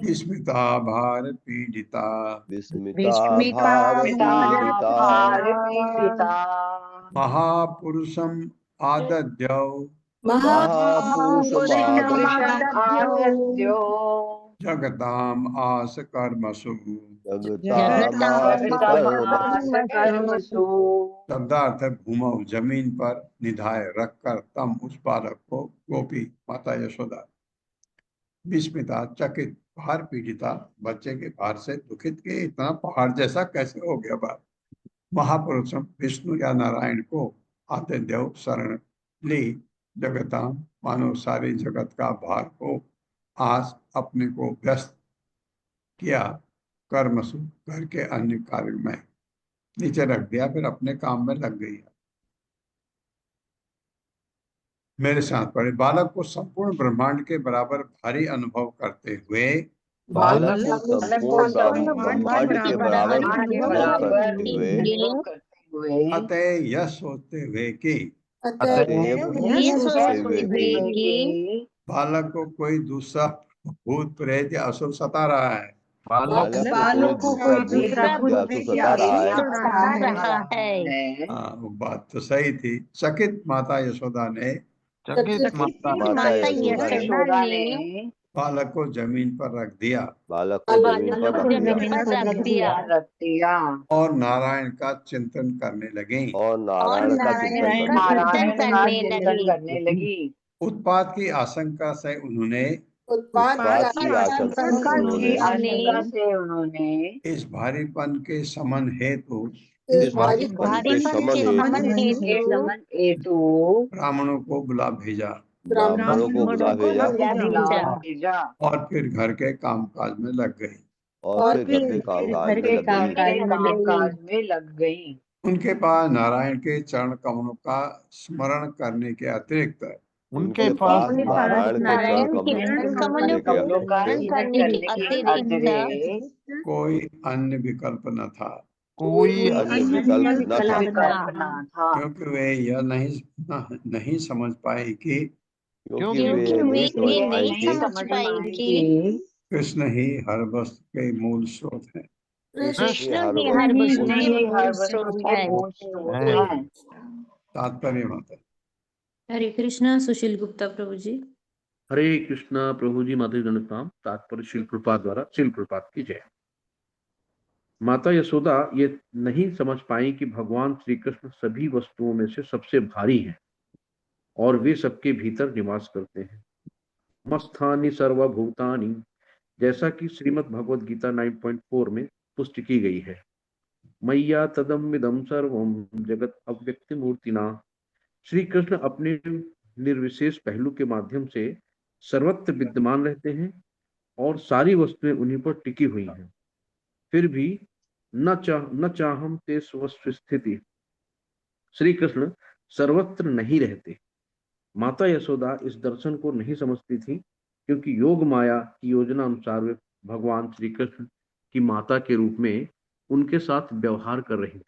विस्मिता भार पीडिता महापुरुषम आदध्यो जगताम आस कर्मसु। शब्दार्थ है भूमौ, जमीन पर, निधाय रखकर, तम उस बालक को, गोपी माता यशोदा, विस्मिता चकित, भार पीड़िता बच्चे के भार से दुखित के इतना पहाड़ जैसा कैसे हो गया बात। महापुरुषम विष्णु या नारायण को आदिदेव शरण ली, जगताम मानो सारे जगत का भार को आज अपने को व्यस्त किया, कर्मसु घर के अन्य कार्य में नीचे रख दिया, फिर अपने काम में लग गई। मेरे साथ पढ़े। बालक को संपूर्ण ब्रह्मांड के बराबर भारी अनुभव करते हुए बालक को संपूर्ण ब्रह्मांड के बराबर अनुभव करते हुए अतः यह सोचते हुए कि बालक को कोई दूसरा भूत प्रेत या असुर सता रहा है, बालक को कोई दूसरा भूत जिज्ञासु सता रहा है। हाँ, वो बात तो सही थी। चकित माता यशोदा ने चकित माता यशोदा ने बालक को जमीन पर रख दिया बालक को जमीन पर रख दिया रख दिया और नारायण का चिंतन करने लगे। और नारायण का चिंतन करने लगी। उत्पात की आशंका से उन्होंने उत्पात की आशंका से उन्होंने इस भारीपन के समन हेतु इस भारीपन के समन हेतु ब्राह्मणों को बुला भेजा ब्राह्मणों को बुला भेजा और फिर घर के कामकाज में लग गई। और फिर घर के कामकाज में लग गई। उनके पास नारायण के चरण कमलों का स्मरण करने के अतिरिक्त उनके पास नारायण के चरण कमलों का स्मरण करने के अतिरिक्त कोई अन्य विकल्प न था। कोई अन्य विकल्प न था। क्योंकि वे यह नहीं समझ पाए कि क्योंकि वे नहीं समझ पाए कि कृष्ण ही हर वस्तु के मूल स्रोत है। कृष्ण ही हर वस्तु के मूल स्रोत है। तात्पर्य माता। हरे कृष्णा। सुशील गुप्ता प्रभु जी। हरे कृष्णा प्रभु जी। माता दंड प्रणाम। तात्पर्य शिल प्रपात द्वारा शिल प्रपात की जय। माता यशोदा ये नहीं समझ पाई कि भगवान श्री कृष्ण सभी वस्तुओं में से सबसे भारी हैं और वे सबके भीतर निवास करते हैं। मस्थानि सर्वभूतानि, जैसा कि श्रीमद् भगवद गीता 9.4 में पुष्टि की गई है। मैया तदम विदम सर्वम जगत अव्यक्त मूर्तिना। श्री कृष्ण अपने निर्विशेष पहलू के माध्यम से सर्वत्र विद्यमान रहते हैं और सारी वस्तुएं उन्हीं पर टिकी हुई हैं। फिर भी न चाहम ते स्वस्व स्थिति। श्री कृष्ण सर्वत्र नहीं रहते। माता यशोदा इस दर्शन को नहीं समझती थी क्योंकि योग माया की योजना अनुसार वे भगवान श्री कृष्ण की माता के रूप में उनके साथ व्यवहार कर रही थी।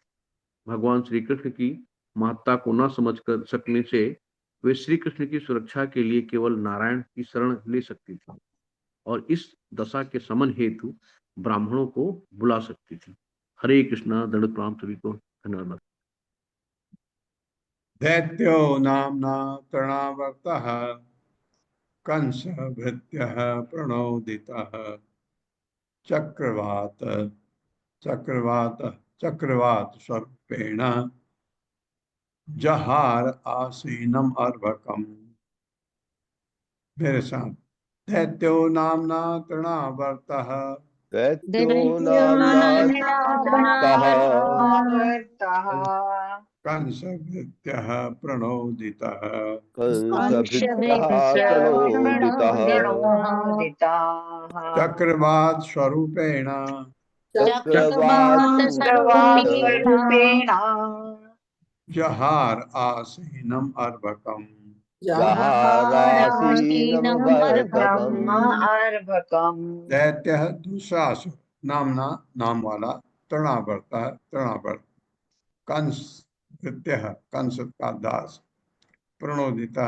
भगवान श्री कृष्ण की महत्ता को न समझ कर सकने से वे श्री कृष्ण की सुरक्षा के लिए केवल नारायण की शरण ले सकती थी और इस दशा के समन हेतु ब्राह्मणों को बुला सकती थी। हरे कृष्णा। दंड प्रणाम सभी को। धन्यवाद। दैत्यो नाम्ना तृणावर्तः कंस भृत्यः प्रणोदितः चक्रवात स्वरूपेण जहार आसीनम अर्भकम। मेरे साथ। दैत्यो नाम्ना तृणावर्तः कंस भृत्यः प्रणोदितः चक्रवात स्वरूपेण जहार आसीनम अर्भकम। दैत्य दूसरा असुर नामना नाम वाला तृणावर्त कंस भृत्य कंस का दास प्रणोदिता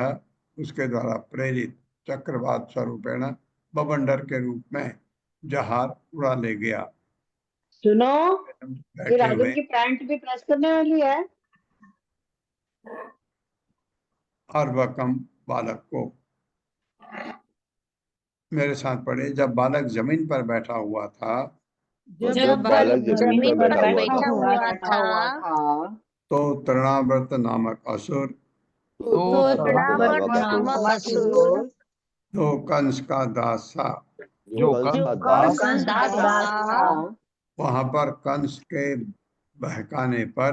उसके द्वारा प्रेरित चक्रवात स्वरूपेण बवंडर के रूप में जहार उड़ा ले गया। सुनो, बैठे राजन हुए की पैंट भी प्रेस करने वाली है। अर्भकम बालक को। मेरे साथ पढ़े। जब बालक जमीन पर बैठा हुआ था जब बालक जमीन पर बैठा हुआ था तो तृणावर्त नामक असुर जो कंस का दास था वहां पर कंस के बहकाने पर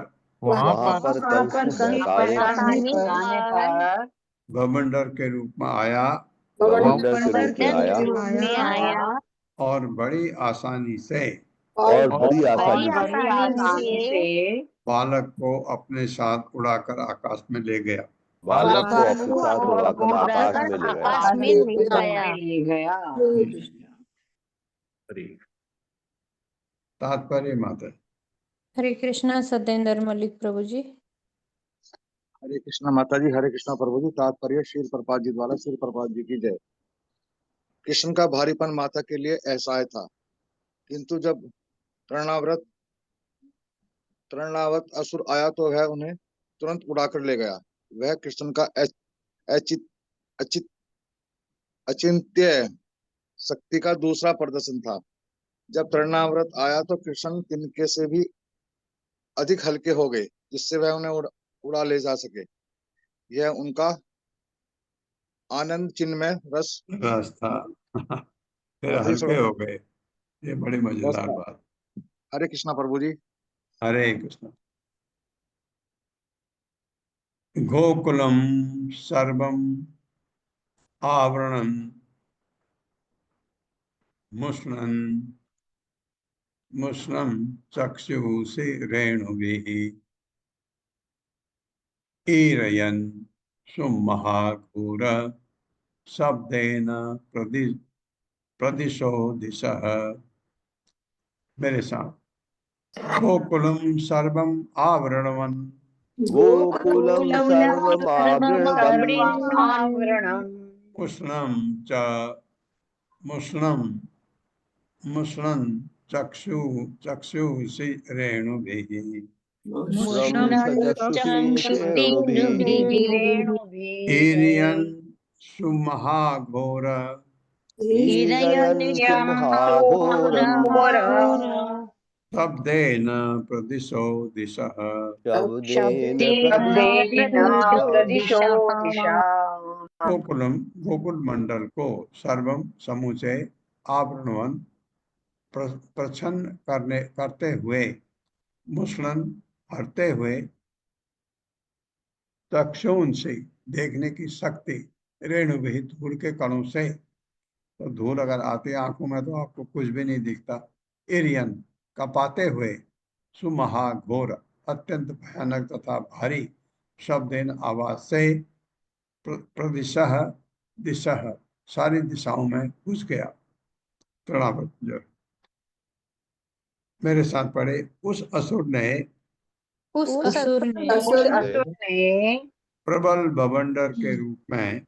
बवंडर के रूप में आया और बड़ी आसानी से बालक को अपने साथ उड़ाकर आकाश में ले गया। तात्पर्य माता। हरे कृष्णा। सत्येंद्र मलिक प्रभु जी। हरे कृष्णा माता जी। हरे कृष्णा प्रभु जी। तात्पर्य श्रील प्रपात जी द्वारा श्रील प्रपात जी की जय। कृष्ण का भारीपन माता के लिए असहाय था। किंतु जब तृणावत असुर आया तो वह उन्हें तुरंत उड़ाकर ले गया। वह कृष्ण का अचित अचित अचिंत्य शक्ति का दूसरा प्रदर्शन था। जब तृणाव्रत आया तो कृष्ण तिनके से भी अधिक हल्के हो गए, जिससे वह उन्हें उड़ा ले जा सके। यह उनका आनंद चिन्मय रस रास्ता फिर अभी हल्के हो गए। ये बड़ी मजेदार था। बात। हरे कृष्णा प्रभु जी। हरे कृष्ण। गोकुलम सर्वम आवरणम मुष्णन मुष्णम चक्षुषे रेणुभिः ईरयन् सुमहाघोर शब्देन प्रदिशो दिशः। मेरे साथ। गोकुलम सर्वम आवरणवन गोकुलं सर्वमावृणवम् मुष्णं च मुष्णं मुष्णं चक्षुषि रेणुभिः मुष्णं चक्षुषे रेणुभिः ईरियन् सुमहाघोर ईरयन् सुमहाघोरम् शब्देन प्रदिशो दिशः। शब्देन प्रदिशो दिशः। गोकुलम गोकुल मंडल को सर्वम समूचे आवरणवन प्रच्छन्न करते हुए मुष्णन हरते हुए चक्षुन से देखने की शक्ति रेणु भी धूल के कणों से। तो धूल अगर आती है आंखों में तो आपको कुछ भी नहीं दिखता। एरियन कपाते हुए सुमहाघोर अत्यंत भयानक तथा भारी शब्देन आवाज से प्रदिशः दिशः सारी दिशाओं में घुस गया। तृणावर्त मेरे साथ पढ़े। उस असुर ने प्रबल बवंडर के रूप में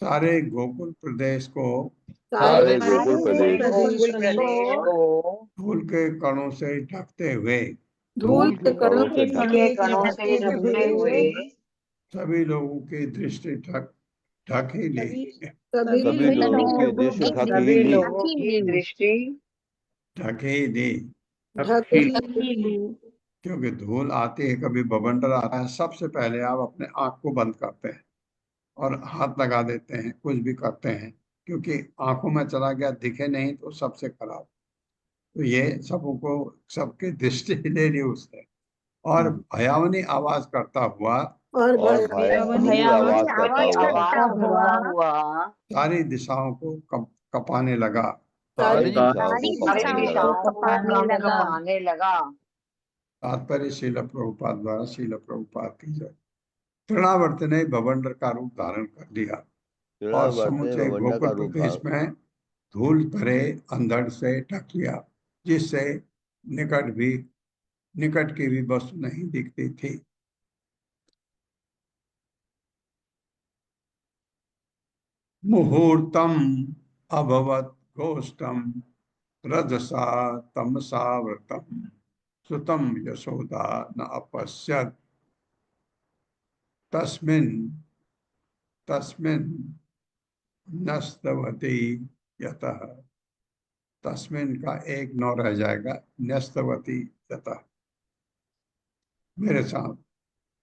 सारे गोकुल प्रदेश को धूल के कणों से ढकते हुए सभी लोगों की दृष्टि ढक ही ली। सभी लोगों की दृष्टि ढक ही दी। क्योंकि धूल आती है, कभी बवंडर आता है, सबसे पहले आप अपने आंख को बंद करते हैं और हाथ लगा देते हैं, कुछ भी करते हैं, क्योंकि आंखों में चला गया दिखे नहीं तो सबसे खराब। तो ये सबको सबकी दृष्टि ले ली उसने और भयावनी आवाज करता हुआ सारी दिशाओं को कपाने लगा। तात्पर्य शील प्रभुपाद द्वारा शील प्रभुपाद की जय। तृणावर्त ने बवंडर का रूप धारण कर लिया और समूचे गोकुल प्रदेश में धूल भरे अंधड़ से ढक लिया, जिससे निकट की भी वस्तु नहीं दिखती थी। मुहूर्तम अभवत गोष्ठम रजसा तमसावृतम सुतम यशोदा न अपश्यत तस्मिन् नस्तवती यतः। तस्मिन् का एक नौ रह जाएगा, नस्तवती यतः। मेरे साथ।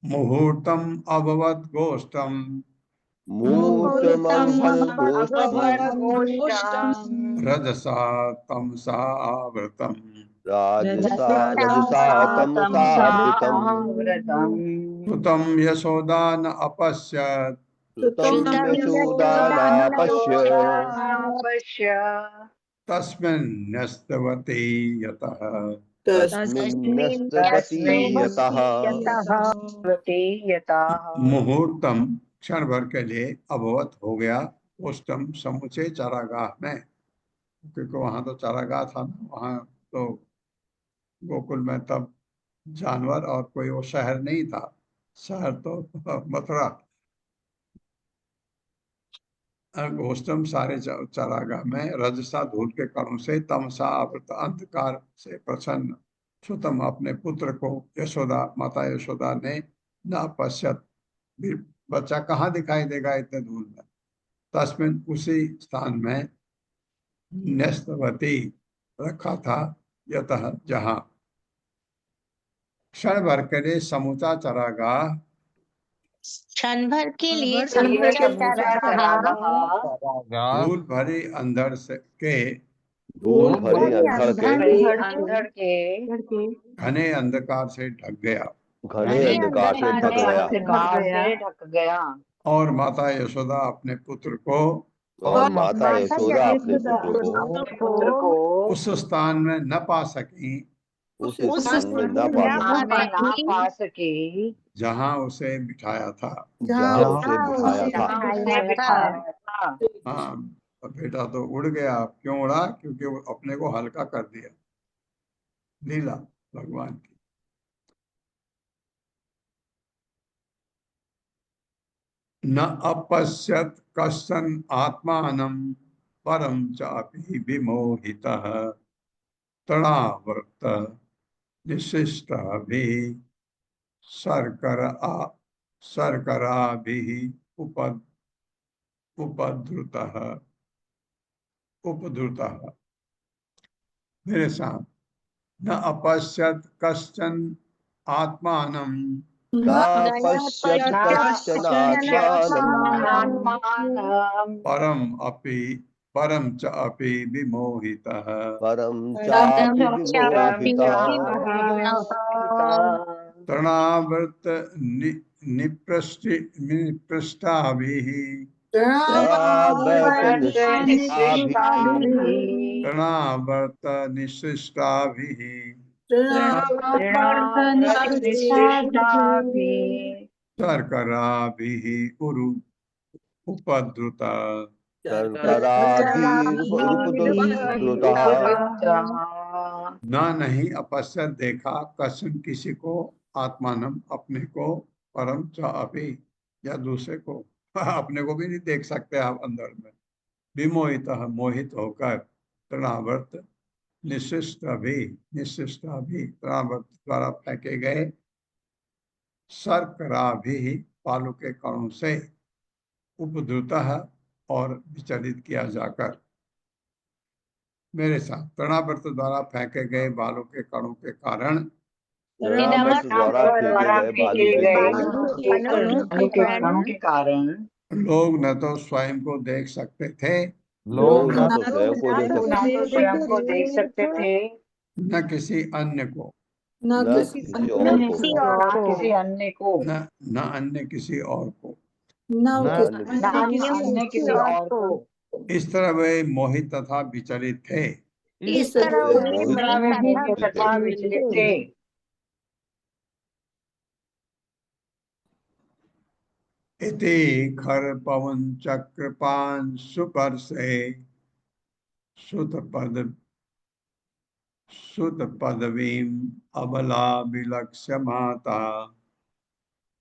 मुहूर्तम अभवत गोष्ठम रजसा तमसा आवृतम सुतम यशोदा न अपश्यत तस्मिन् नस्तवती यतः। मुहूर्तम क्षण भर के लिए अभवत हो गया गोष्ठम समुचे चारागाह में, क्योंकि वहां तो चारागाह था ना, वहां तो गोकुल में तब जानवर और कोई वो शहर नहीं था। शहर तो मथुरा गोष्ठम सारे चरागाह में रजसा धूल के कणों से, तमसा आवृत अंधकार से प्रसन्न सुतम अपने पुत्र को यशोदा माता यशोदा ने न पश्यत, बच्चा कहाँ दिखाई देगा इतने धूल में, तस्मिन उसी स्थान में न्यस्तवती रखा था, यतः जहां क्षण भर के लिए समूचा चरागाह, क्षण भर के लिए समूचा चरागाह धूल भरी अंधड़ से के धूल भरी अंधड़ के घने अंधकार से ढक गया, घने अंधकार से ढक गया। और माता यशोदा अपने पुत्र को और माता यशोदा अपने पुत्र को उस स्थान में न पा सकी, उस स्थान में न पा सकी जहां उसे बिठाया था। जहां उसे बिठाया था। हाँ, तो बेटा तो उड़ गया। क्यों उड़ा? क्योंकि वो अपने को हल्का कर दिया। लीला भगवान की। न अपश्यत कश्चन आत्मानं परम चापि विमोहितः तृणावर्त निशिष्टाभि शर्कराभिः उपद्रुतः। मेरे साथ, न अपश्यत कश्चन आत्मानं परम च अपि विमोहितः तृणावर्त निपृष्टाभिः तृणावर्त निशिष्टाभिः शर्कराभिः उपद्रुता। ना नहीं अपश्यत देखा कश्चन किसी को, आत्मानम अपने को, परम च अपि या दूसरे को, अपने को भी नहीं देख सकते आप अंदर में, विमोहित मोहित होकर, तृणावर्त निशिष्ट भी तृणावर्त द्वारा फेंके गए, शर्करा भी पालू के कणों से, उपद्रुत और विचलित किया जाकर। मेरे साथ, तृणावर्त द्वारा फेंके गए बालों के कणों के कारण लोग न तो स्वयं को देख सकते थे, लोग न तो स्वयं को देख सकते थे, न किसी अन्य को, न किसी अन्य को, न अन्य किसी और को, अन्य किसी और को। इस तरह वे मोहित तथा विचलित थे। इस तरह वे मोहित तथा विचलित थे। इति खर पवन चक्रपान सुपर से सुत पदवीम अबला विलक्ष्य माता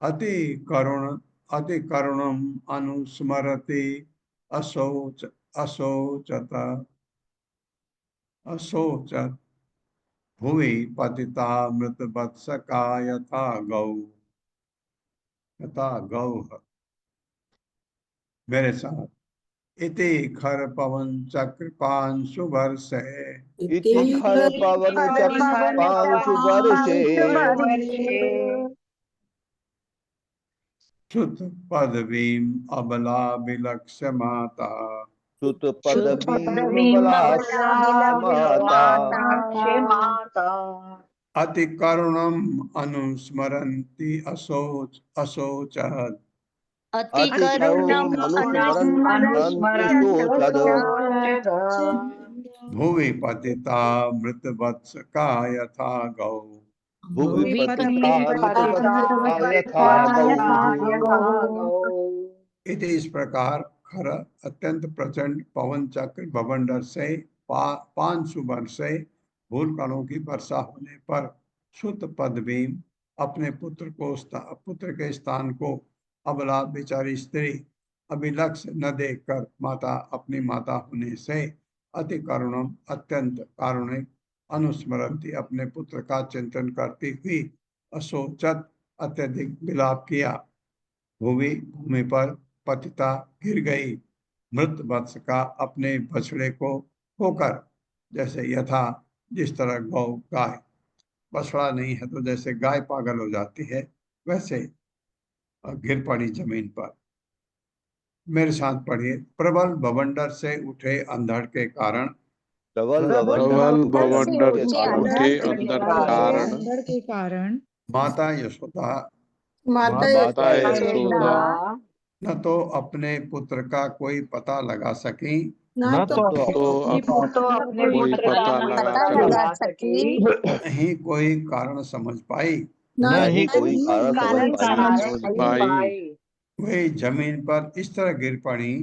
अति करुणम अनुस्मरति अशोचत भुवि पतिता मृत वत्सका यथा गौः। मेरे साथ, इति खर पवन चक्रपांशु वर्षे, इति खर पवन चक्रपांशु वर्षे सुत पदवीम अबला विलक्ष्य माता सुत पदवीम माता अति करुणम अनुस्मरन्ति अशोचत अति करुणम भुवि पतिता मृत वत्सका यथा गौ। इस प्रकार खर अत्यंत प्रचंड पवन चक्र भवंडर से 500 वर्ष से भूल कणों की वर्षा होने पर सुत पदवीम अपने पुत्र के स्थान को अबला बेचारी स्त्री अभिलक्ष्य न देखकर माता अपनी माता होने से अति करुणम अत्यंत कारुणिक अनुस्मरती अपने पुत्र का चिंतन करती हुई अशोचत अत्यधिक विलाप किया। भूमि पर पतिता गिर गई। मृत वत्स का अपने बछड़े को होकर, जैसे यथा जिस तरह गौ गाय, बछड़ा नहीं है तो जैसे गाय पागल हो जाती है, वैसे गिर पड़ी जमीन पर। मेरे साथ पढ़िए। प्रबल बवंडर से उठे अंधड़ के कारण, प्रबल बवंडर से से उठे अंधड़ के कारण माता यशोदा माता माता यशोदा यशोदा न तो अपने पुत्र का कोई पता लगा सकी, न तो अपने पुत्र का कोई पता लगा सकी, नहीं कोई कारण समझ पाई। नहीं कोई कारण समझ पाई। वे जमीन पर इस तरह गिर पड़ी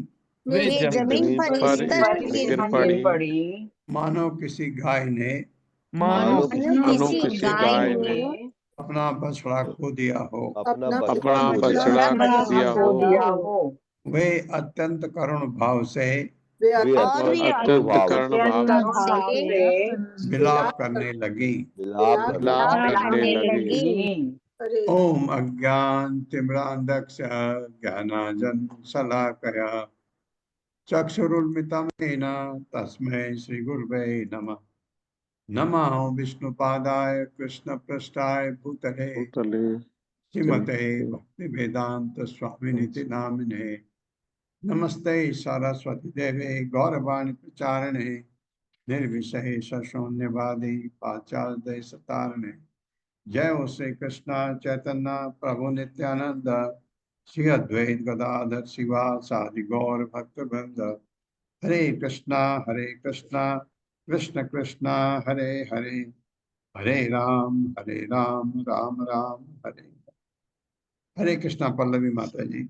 वे जमीन पर इस तरह गिर पड़ी मानो किसी गाय ने मानो किसी गाय ने अपना बछड़ा खो दिया हो। अपना बछड़ा खो दिया हो। वे अत्यंत करुण भाव से वे अत्यंत करुण भाव से विलाप करने लगी। विलाप करने लगी। ओम अज्ञान तिम्रांधक्ष ज्ञानाजन शलाकया चक्षुरुन्मिलितं येन तस्मै श्री गुरुवे नमः। नमः विष्णुपादाय कृष्णपृष्ठाय भूतले श्रीमते भक्ति वेदांत स्वामिनिति नामिने। नमस्ते सरस्वती देवे गौरवाणी प्रचारिणे निर्विशेष शून्यवादी पाश्चात्य देशतारिणे। जय हो श्री कृष्ण चैतन्य प्रभु नित्यानंद श्री अद्वैत गदाधर शिवासादि गौर भक्त वृंद। हरे कृष्णा कृष्ण कृष्णा हरे हरे, हरे राम राम राम हरे हरे। हरे कृष्णा। पल्लवी माता जी।